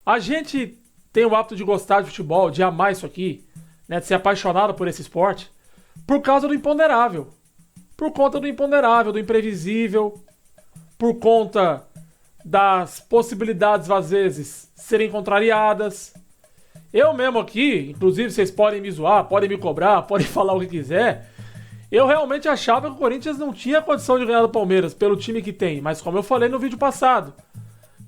A gente tem o hábito de gostar de futebol, de amar isso aqui, né, de ser apaixonado por esse esporte, por causa do imponderável. Por conta do imponderável, do imprevisível, por conta das possibilidades, às vezes, serem contrariadas. Eu mesmo aqui, inclusive vocês podem me zoar, podem me cobrar, podem falar o que quiser. Eu realmente achava que o Corinthians não tinha condição de ganhar do Palmeiras pelo time que tem, mas como eu falei no vídeo passado,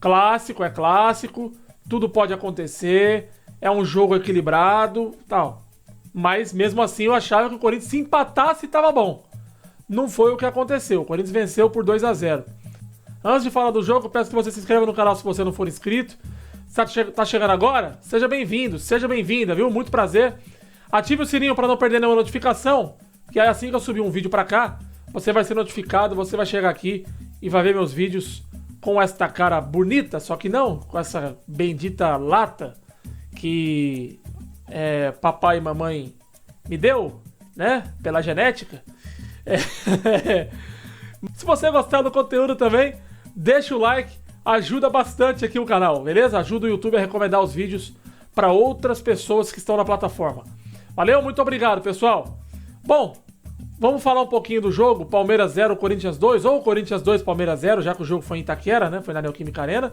clássico é clássico, tudo pode acontecer, é um jogo equilibrado, tal. Mas mesmo assim eu achava que o Corinthians se empatasse estava bom. Não foi o que aconteceu, o Corinthians venceu por 2-0. Antes de falar do jogo, peço que você se inscreva no canal se você não for inscrito. Tá chegando agora? Seja bem-vindo, seja bem-vinda, viu? Muito prazer. Ative o sininho para não perder nenhuma notificação, que é assim que eu subir um vídeo pra cá, você vai ser notificado, você vai chegar aqui e vai ver meus vídeos com esta cara bonita, só que não, com essa bendita lata que papai e mamãe me deu, né? Pela genética. Se você gostar do conteúdo também, deixa o like, ajuda bastante aqui o canal, beleza? Ajuda o YouTube a recomendar os vídeos para outras pessoas que estão na plataforma. Valeu, muito obrigado, pessoal. Bom, vamos falar um pouquinho do jogo, Palmeiras 0, Corinthians 2, ou Corinthians 2, Palmeiras 0, já que o jogo foi em Itaquera, né? Foi na Neoquímica Arena.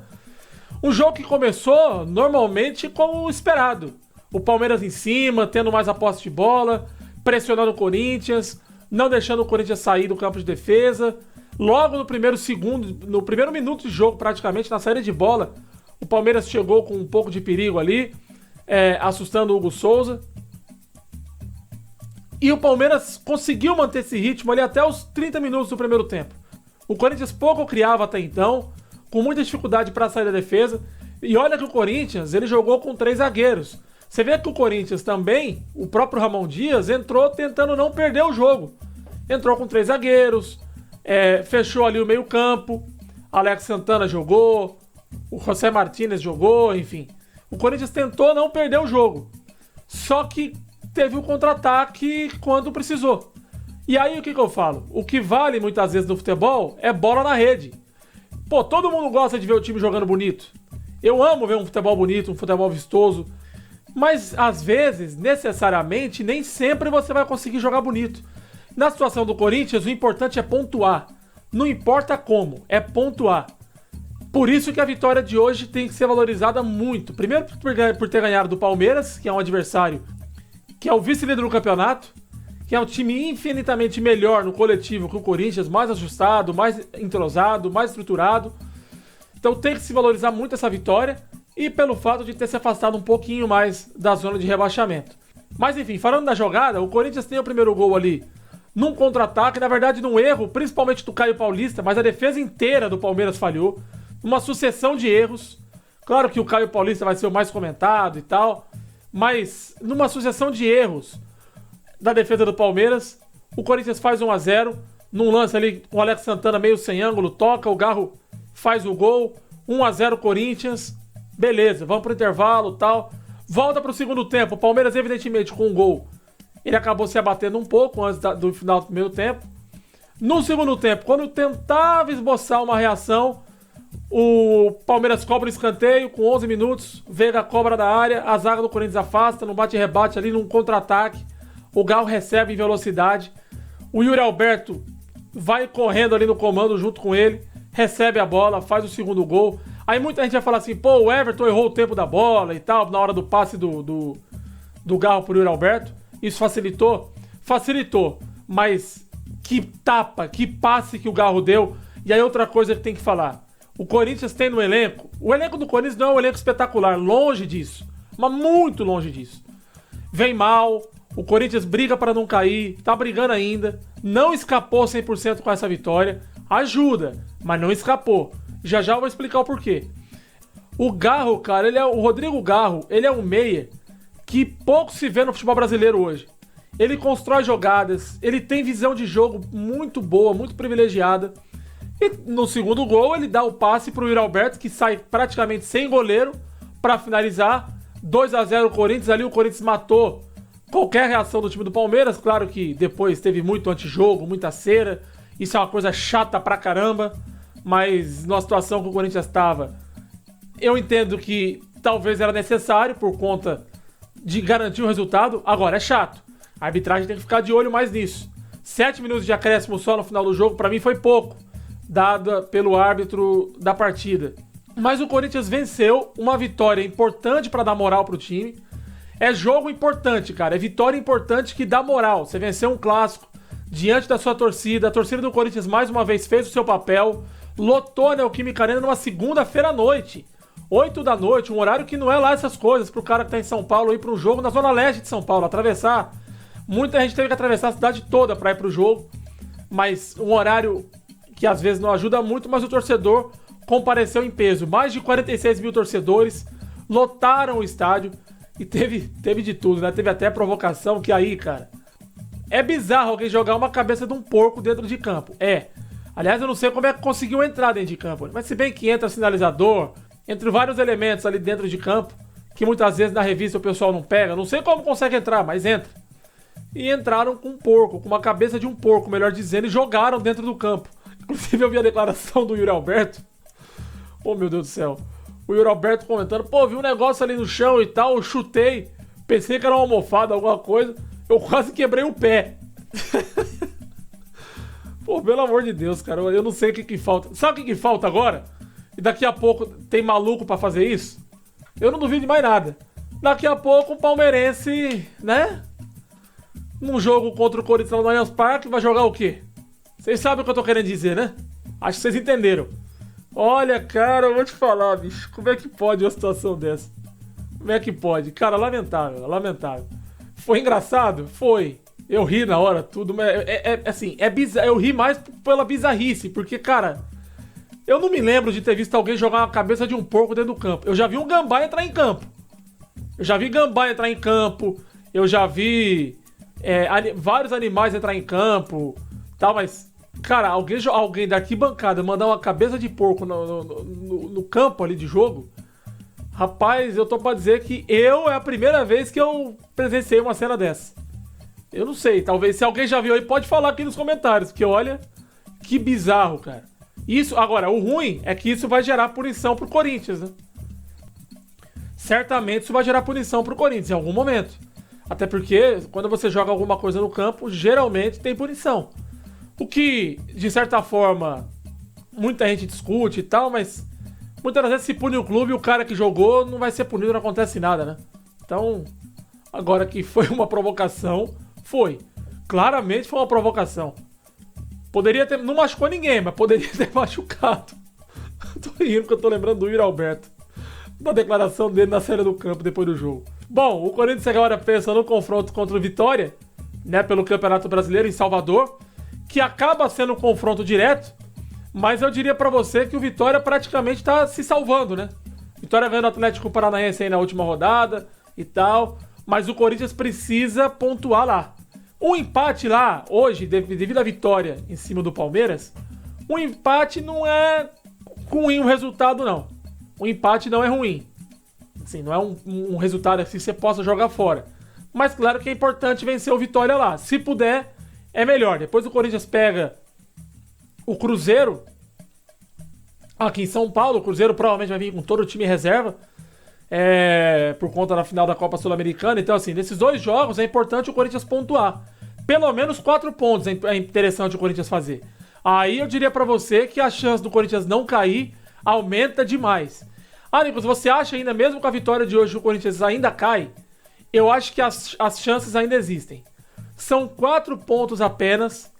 Um jogo que começou normalmente como esperado. O Palmeiras em cima, tendo mais a posse de bola, pressionando o Corinthians, não deixando o Corinthians sair do campo de defesa. Logo no primeiro minuto de jogo, praticamente, na saída de bola, o Palmeiras chegou com um pouco de perigo ali, assustando o Hugo Souza. E o Palmeiras conseguiu manter esse ritmo ali até os 30 minutos do primeiro tempo. O Corinthians pouco criava até então, com muita dificuldade para sair da defesa. E olha que o Corinthians, ele jogou com 3 zagueiros. Você vê que o Corinthians também, o próprio Ramon Dias, entrou tentando não perder o jogo. Entrou com 3 zagueiros, fechou ali o meio campo, Alex Santana jogou, o José Martínez jogou, enfim. O Corinthians tentou não perder o jogo. Só que teve um contra-ataque quando precisou. E aí o que eu falo? O que vale muitas vezes no futebol é bola na rede. Pô, todo mundo gosta de ver o time jogando bonito. Eu amo ver um futebol bonito, um futebol vistoso. Mas às vezes, necessariamente, nem sempre você vai conseguir jogar bonito. Na situação do Corinthians, o importante é pontuar. Não importa como, é pontuar. Por isso que a vitória de hoje tem que ser valorizada muito. Primeiro por ter ganhado do Palmeiras, que é um adversário que é o vice-líder do campeonato, que é um time infinitamente melhor no coletivo que o Corinthians, mais ajustado, mais entrosado, mais estruturado. Então tem que se valorizar muito essa vitória e pelo fato de ter se afastado um pouquinho mais da zona de rebaixamento. Mas enfim, falando da jogada, o Corinthians tem o primeiro gol ali num contra-ataque, na verdade num erro, principalmente do Caio Paulista, mas a defesa inteira do Palmeiras falhou. Uma sucessão de erros. Claro que o Caio Paulista vai ser o mais comentado e tal, mas numa sucessão de erros da defesa do Palmeiras, o Corinthians faz 1-0, num lance ali, o Alex Santana meio sem ângulo, toca, o Garro faz o gol, 1-0 Corinthians, beleza, vamos pro intervalo e tal. Volta pro segundo tempo, o Palmeiras evidentemente com um gol, ele acabou se abatendo um pouco antes do final do primeiro tempo. No segundo tempo, quando tentava esboçar uma reação, o Palmeiras cobra o escanteio com 11 minutos, Veiga cobra da área, a zaga do Corinthians afasta, no bate-rebate ali, num contra-ataque, o Galo recebe em velocidade, o Yuri Alberto vai correndo ali no comando junto com ele, recebe a bola, faz o segundo gol. Aí muita gente vai falar assim, pô, o Everton errou o tempo da bola e tal, na hora do passe do Galo pro Yuri Alberto. Isso facilitou? Facilitou, mas que tapa, que passe que o Garro deu. E aí outra coisa que tem que falar, o Corinthians tem no elenco, o elenco do Corinthians não é um elenco espetacular, longe disso, mas muito longe disso. Vem mal, o Corinthians briga para não cair, tá brigando ainda, não escapou 100% com essa vitória, ajuda, mas não escapou. Já já eu vou explicar o porquê. O Garro, cara, o Rodrigo Garro, ele é um meia que pouco se vê no futebol brasileiro hoje. Ele constrói jogadas, ele tem visão de jogo muito boa, muito privilegiada. E no segundo gol ele dá o passe pro Yuri Alberto, que sai praticamente sem goleiro para finalizar. 2-0 o Corinthians, ali o Corinthians matou qualquer reação do time do Palmeiras. Claro que depois teve muito antijogo, muita cera. Isso é uma coisa chata pra caramba. Mas na situação que o Corinthians estava, eu entendo que talvez era necessário por conta de garantir o resultado. Agora, é chato. A arbitragem tem que ficar de olho mais nisso. 7 minutos de acréscimo só no final do jogo, pra mim foi pouco, dada pelo árbitro da partida. Mas o Corinthians venceu, uma vitória importante pra dar moral pro time. É jogo importante, cara. É vitória importante que dá moral. Você venceu um clássico diante da sua torcida. A torcida do Corinthians mais uma vez fez o seu papel. Lotou a Neoquímica Arena numa segunda-feira à noite. 8 da noite, um horário que não é lá essas coisas pro cara que tá em São Paulo ir pra um jogo na zona leste de São Paulo, atravessar. Muita gente teve que atravessar a cidade toda pra ir pro jogo. Mas um horário que às vezes não ajuda muito, mas o torcedor compareceu em peso. Mais de 46 mil torcedores lotaram o estádio. E teve de tudo, né? Teve até provocação, que aí, cara... É bizarro alguém jogar uma cabeça de um porco dentro de campo. É. Aliás, eu não sei como é que conseguiu entrar dentro de campo. Mas se bem que entra sinalizador, entre vários elementos ali dentro de campo, que muitas vezes na revista o pessoal não pega. Não sei como consegue entrar, mas entra. E entraram com um porco, com uma cabeça de um porco, melhor dizendo, e jogaram dentro do campo. Inclusive eu vi a declaração do Yuri Alberto. Oh, meu Deus do céu. O Yuri Alberto comentando, pô, vi um negócio ali no chão e tal, eu chutei, pensei que era uma almofada, alguma coisa, eu quase quebrei o pé. Pô, pelo amor de Deus, cara, eu não sei o que falta. Sabe o que falta agora? E daqui a pouco tem maluco pra fazer isso? Eu não duvido de mais nada. Daqui a pouco o palmeirense, né? Num jogo contra o Corinthians lá no Allianz Parque, vai jogar o quê? Vocês sabem o que eu tô querendo dizer, né? Acho que vocês entenderam. Olha, cara, eu vou te falar, bicho. Como é que pode uma situação dessa? Como é que pode? Cara, lamentável, lamentável. Foi engraçado? Foi. Eu ri na hora, tudo, mas assim, é bizarro. Eu ri mais pela bizarrice, porque, cara, eu não me lembro de ter visto alguém jogar uma cabeça de um porco dentro do campo. Eu já vi um gambá entrar em campo. Eu já vi vários animais entrar em campo, tal, mas... Cara, alguém da arquibancada mandar uma cabeça de porco no campo ali de jogo, rapaz, eu tô pra dizer que é a primeira vez que eu presenciei uma cena dessa. Eu não sei, talvez se alguém já viu aí, pode falar aqui nos comentários, que olha, que bizarro, cara. Isso, agora, o ruim é que isso vai gerar punição pro Corinthians, né? Certamente isso vai gerar punição pro Corinthians em algum momento. Até porque, quando você joga alguma coisa no campo, geralmente tem punição. O que, de certa forma, muita gente discute e tal, mas muitas vezes se pune o clube e o cara que jogou não vai ser punido, não acontece nada, né? Então, agora que foi uma provocação, foi. Claramente foi uma provocação. Poderia ter... Não machucou ninguém, mas poderia ter machucado. Tô rindo porque eu tô lembrando do Yuri Alberto. Da declaração dele na saída do campo depois do jogo. Bom, o Corinthians agora pensa no confronto contra o Vitória, né, pelo Campeonato Brasileiro em Salvador, que acaba sendo um confronto direto, mas eu diria pra você que o Vitória praticamente tá se salvando, né? Vitória ganhando o Atlético Paranaense aí na última rodada e tal, mas o Corinthians precisa pontuar lá. Um empate lá, hoje, devido à vitória em cima do Palmeiras, um empate não é ruim o resultado, não. O empate não é ruim. Assim, não é um resultado assim que você possa jogar fora. Mas claro que é importante vencer o Vitória lá. Se puder, é melhor. Depois o Corinthians pega o Cruzeiro aqui em São Paulo. O Cruzeiro provavelmente vai vir com todo o time em reserva por conta da final da Copa Sul-Americana. Então, assim, nesses dois jogos é importante o Corinthians pontuar. Pelo menos 4 pontos é interessante o Corinthians fazer. Aí eu diria pra você que a chance do Corinthians não cair aumenta demais. Ah, Nicolas, você acha ainda, mesmo com a vitória de hoje, o Corinthians ainda cai? Eu acho que as chances ainda existem. São 4 pontos apenas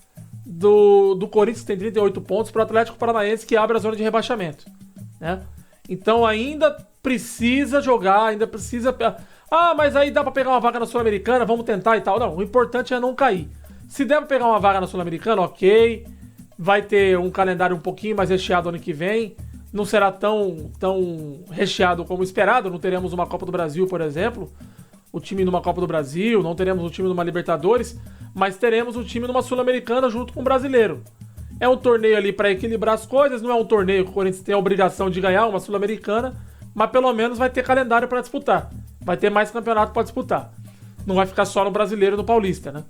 do Corinthians, que tem 38 pontos, para o Atlético Paranaense, que abre a zona de rebaixamento, né? Então ainda precisa jogar, ainda precisa... Ah, mas aí dá para pegar uma vaga na Sul-Americana, vamos tentar e tal. Não, o importante é não cair. Se der pra pegar uma vaga na Sul-Americana, ok. Vai ter um calendário um pouquinho mais recheado ano que vem. Não será tão recheado como esperado. Não teremos uma Copa do Brasil, por exemplo. O time numa Copa do Brasil. Não teremos um time numa Libertadores. Mas teremos um time numa Sul-Americana junto com o brasileiro. É um torneio ali para equilibrar as coisas. Não é um torneio que o Corinthians tem a obrigação de ganhar, uma Sul-Americana. Mas pelo menos vai ter calendário para disputar. Vai ter mais campeonato para disputar. Não vai ficar só no brasileiro e no paulista, né?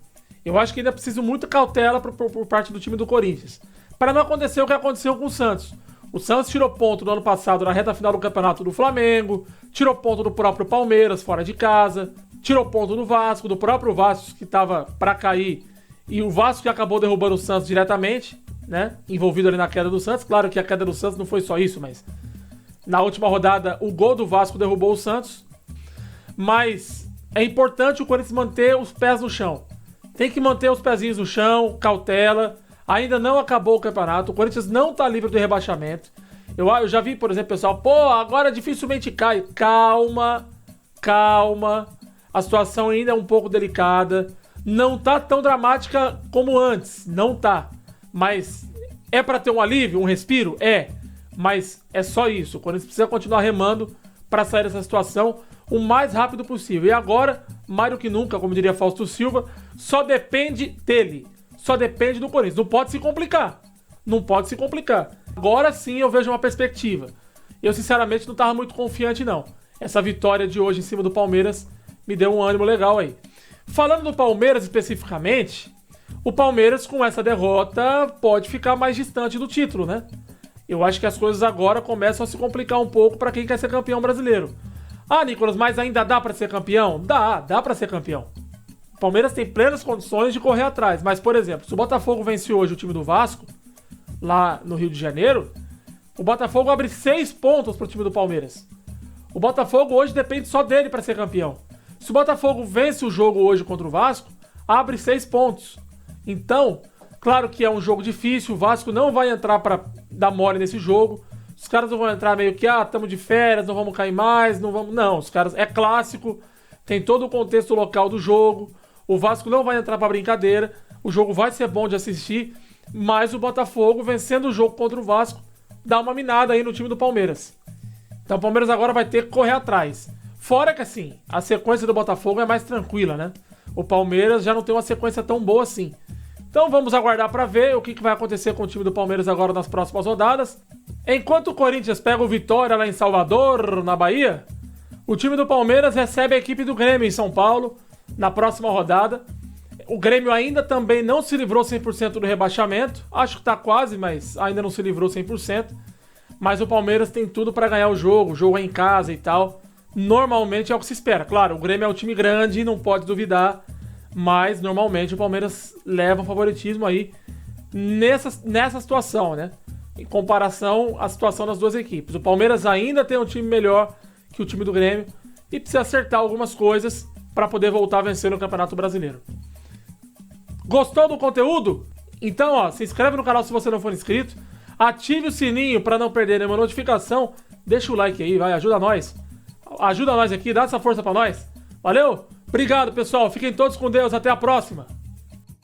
Eu acho que ainda preciso muita cautela por parte do time do Corinthians. Para não acontecer o que aconteceu com o Santos. O Santos tirou ponto no ano passado na reta final do campeonato do Flamengo, tirou ponto do próprio Palmeiras fora de casa, tirou ponto do Vasco, do próprio Vasco que estava para cair, e o Vasco que acabou derrubando o Santos diretamente, né? Envolvido ali na queda do Santos. Claro que a queda do Santos não foi só isso, mas na última rodada o gol do Vasco derrubou o Santos. Mas é importante o Corinthians manter os pés no chão. Tem que manter os pezinhos no chão, cautela. Ainda não acabou o campeonato, o Corinthians não tá livre do rebaixamento. Eu já vi, por exemplo, pessoal, agora dificilmente cai. Calma, calma. A situação ainda é um pouco delicada. Não tá tão dramática como antes, não tá. Mas é pra ter um alívio, um respiro? É. Mas é só isso. O Corinthians precisa continuar remando pra sair dessa situação o mais rápido possível. E agora, mais do que nunca, como diria Fausto Silva, só depende dele. Só depende do Corinthians. Não pode se complicar. Não pode se complicar. Agora sim eu vejo uma perspectiva. Eu, sinceramente, não tava muito confiante, não. Essa vitória de hoje em cima do Palmeiras me deu um ânimo legal aí. Falando do Palmeiras especificamente, o Palmeiras com essa derrota pode ficar mais distante do título, né? Eu acho que as coisas agora começam a se complicar um pouco para quem quer ser campeão brasileiro. Ah, Nicolas, mas ainda dá para ser campeão? Dá para ser campeão. O Palmeiras tem plenas condições de correr atrás, mas, por exemplo, se o Botafogo vence hoje o time do Vasco, lá no Rio de Janeiro, o Botafogo abre 6 pontos pro time do Palmeiras. O Botafogo hoje depende só dele para ser campeão. Se o Botafogo vence o jogo hoje contra o Vasco, abre 6 pontos. Então, claro que é um jogo difícil, o Vasco não vai entrar para dar mole nesse jogo. Os caras não vão entrar meio que, estamos de férias, não vamos cair mais, não vamos... Não, os caras... É clássico, tem todo o contexto local do jogo. O Vasco não vai entrar para brincadeira. O jogo vai ser bom de assistir, mas o Botafogo, vencendo o jogo contra o Vasco, dá uma minada aí no time do Palmeiras. Então o Palmeiras agora vai ter que correr atrás. Fora que, assim, a sequência do Botafogo é mais tranquila, né? O Palmeiras já não tem uma sequência tão boa assim. Então vamos aguardar para ver o que vai acontecer com o time do Palmeiras agora nas próximas rodadas. Enquanto o Corinthians pega o Vitória lá em Salvador, na Bahia, o time do Palmeiras recebe a equipe do Grêmio em São Paulo na próxima rodada. O Grêmio ainda também não se livrou 100% do rebaixamento. Acho que tá quase, mas ainda não se livrou 100%. Mas o Palmeiras tem tudo para ganhar o jogo é em casa e tal. Normalmente é o que se espera. Claro, o Grêmio é um time grande, não pode duvidar. Mas normalmente o Palmeiras leva um favoritismo aí nessa situação, né? Em comparação à situação das duas equipes. O Palmeiras ainda tem um time melhor que o time do Grêmio e precisa acertar algumas coisas para poder voltar a vencer no Campeonato Brasileiro. Gostou do conteúdo? Então, se inscreve no canal se você não for inscrito. Ative o sininho para não perder nenhuma notificação. Deixa o like aí, vai, ajuda nós. Ajuda nós aqui, dá essa força para nós. Valeu? Obrigado, pessoal. Fiquem todos com Deus. Até a próxima.